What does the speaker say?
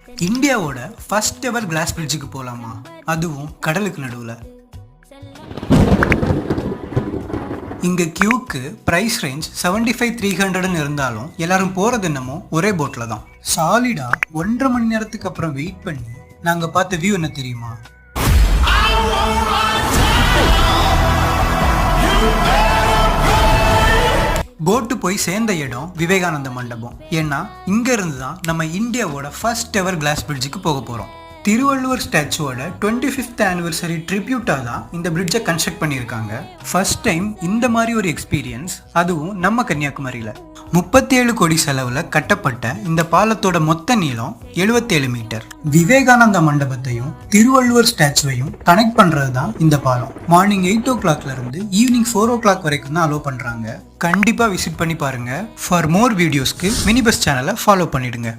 இந்தியாவோட first ever class பிரிட்ஜுக்கு போகலாமா, அதுவும் கடலுக்கு நடுவில். இங்கே கியூக்கு ப்ரைஸ் ரேஞ்ச் 75-300 இருந்தாலும் எல்லாரும் போகிறது என்னமோ ஒரே போட்டில் தான். சாலிடாக 1.5 மணி நேரத்துக்கு அப்புறம் வெயிட் பண்ணி நாங்கள் பார்த்த வியூ என்ன தெரியுமா? போட்டு போய் சேர்ந்த இடம் விவேகானந்த மண்டபம். ஏன்னா இங்க இருந்து தான் நம்ம இந்தியாவோட ஃபர்ஸ்ட் எவர் கிளாஸ் பிரிட்ஜுக்கு போக போறோம். திருவள்ளுவர் ஸ்டாச்சுவோட 25th ஆனிவர்சரி ட்ரிபியூட்டா தான் இந்த பிரிட்ஜை கன்ஸ்ட்ரக்ட் பண்ணியிருக்காங்க. ஃபர்ஸ்ட் டைம் இந்த மாதிரி ஒரு எக்ஸ்பீரியன்ஸ், அதுவும் நம்ம கன்னியாகுமரியில. 37 கோடி செலவுல கட்டப்பட்ட இந்த பாலத்தோட மொத்த நீளம் 77 மீட்டர். விவேகானந்த மண்டபத்தையும் திருவள்ளுவர் ஸ்டாச்சுவையும் கனெக்ட் பண்றது தான் இந்த பாலம். மார்னிங் 8 o'clockல இருந்து ஈவினிங் 4 o'clock வரைக்கும் தான் அலோவ் பண்றாங்க. கண்டிப்பா விசிட் பண்ணி பாருங்க. ஃபார் மோர் வீடியோஸ்க்கு மினி பஸ் சேனலை ஃபாலோ பண்ணிடுங்க.